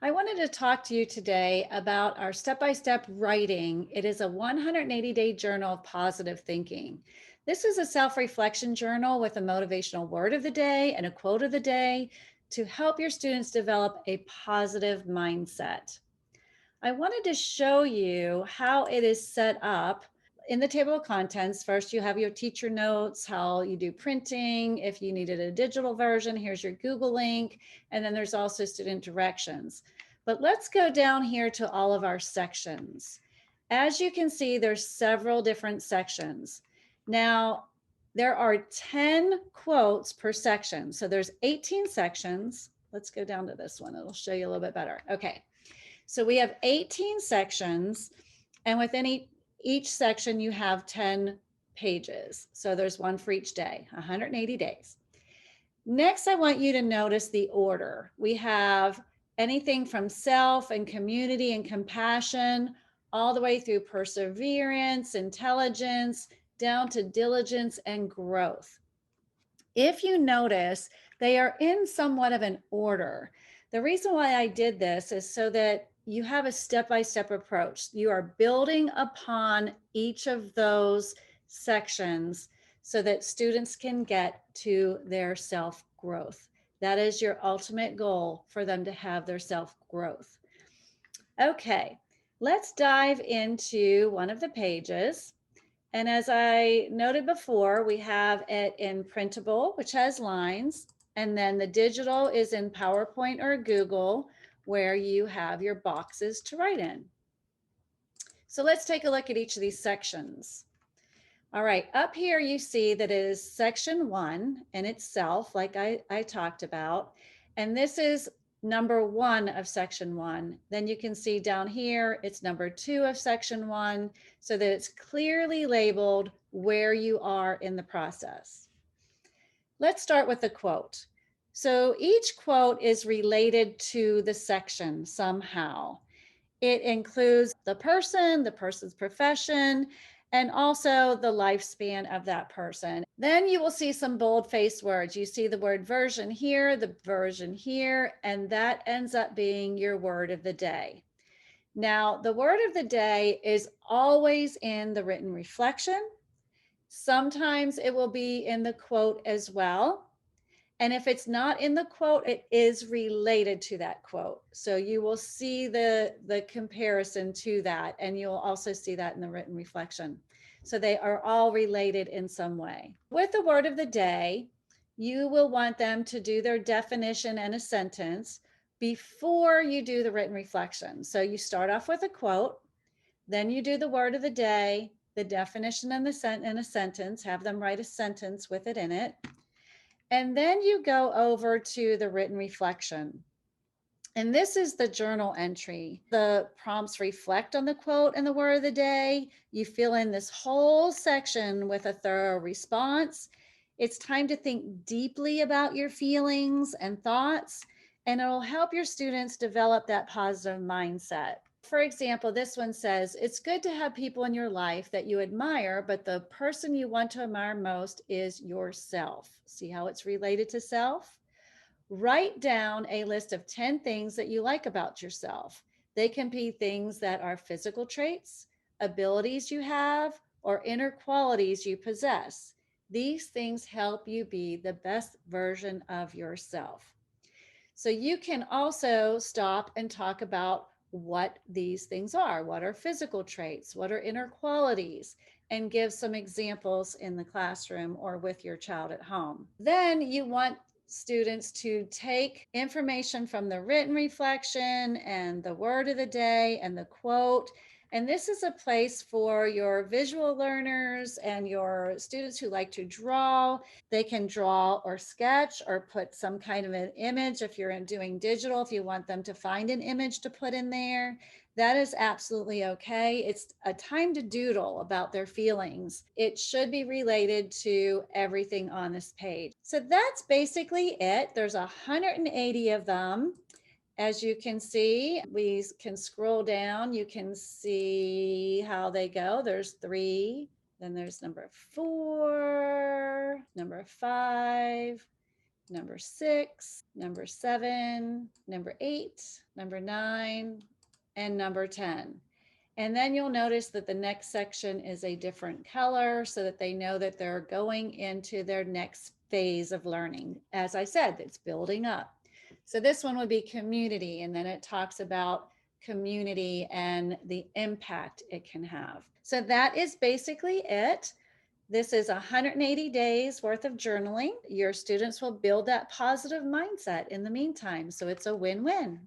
I wanted to talk to you today about our step-by-step writing. It is a 180-day journal of positive thinking. This is a self-reflection journal with a motivational word of the day and a quote of the day to help your students develop a positive mindset. I wanted to show you how it is set up in the table of contents. First, you have your teacher notes, how you do printing. If you needed a digital version, here's your Google link. And then there's also student directions. But let's go down here to all of our sections. As you can see, there's several different sections. Now, there are 10 quotes per section. So there's 18 sections. Let's go down to this one. It'll show you a little bit better. Okay. So we have 18 sections, and within each section, you have 10 pages. So there's one for each day, 180 days. Next, I want you to notice the order. We have anything from self and community and compassion, all the way through perseverance, intelligence, down to diligence and growth. If you notice, they are in somewhat of an order. The reason why I did this is so that you have a step-by-step approach. You are building upon each of those sections so that students can get to their self-growth. That is your ultimate goal, for them to have their self-growth. Okay, let's dive into one of the pages. And as I noted before, we have it in printable, which has lines, and then the digital is in PowerPoint or Google, where you have your boxes to write in. So let's take a look at each of these sections. All right, up here you see that it is section 1 in itself, like I talked about, and this is number 1 of section 1. Then you can see down here, it's number 2 of section 1, so that it's clearly labeled where you are in the process. Let's start with the quote. So each quote is related to the section somehow. It includes the person's profession, and also the lifespan of that person. Then you will see some bold-faced words. You see the word version here, the version here, and that ends up being your word of the day. Now, the word of the day is always in the written reflection. Sometimes it will be in the quote as well. And if it's not in the quote, it is related to that quote. So you will see the comparison to that, and you'll also see that in the written reflection. So they are all related in some way. With the word of the day, you will want them to do their definition and a sentence before you do the written reflection. So you start off with a quote, then you do the word of the day, the definition and a sentence, have them write a sentence with it in it. And then you go over to the written reflection. And this is the journal entry. The prompts reflect on the quote and the word of the day. You fill in this whole section with a thorough response. It's time to think deeply about your feelings and thoughts, and it'll help your students develop that positive mindset. For example, this one says, it's good to have people in your life that you admire, but the person you want to admire most is yourself. See how it's related to self? Write down a list of 10 things that you like about yourself. They can be things that are physical traits, abilities you have, or inner qualities you possess. These things help you be the best version of yourself. So you can also stop and talk about what these things are. What are physical traits? What are inner qualities? And give some examples in the classroom or with your child at home. Then you want students to take information from the written reflection and the word of the day and the quote. And this is a place for your visual learners and your students who like to draw. They can draw or sketch or put some kind of an image. If you're doing digital, if you want them to find an image to put in there, that is absolutely okay. It's a time to doodle about their feelings. It should be related to everything on this page. So that's basically it. There's 180 of them. As you can see, we can scroll down. You can see how they go. There's 3, then there's number 4, number 5, number 6, number 7, number 8, number 9, and number 10. And then you'll notice that the next section is a different color so that they know that they're going into their next phase of learning. As I said, it's building up. So this one would be community, and then it talks about community and the impact it can have. So that is basically it. This is 180 days worth of journaling. Your students will build that positive mindset in the meantime. So it's a win-win.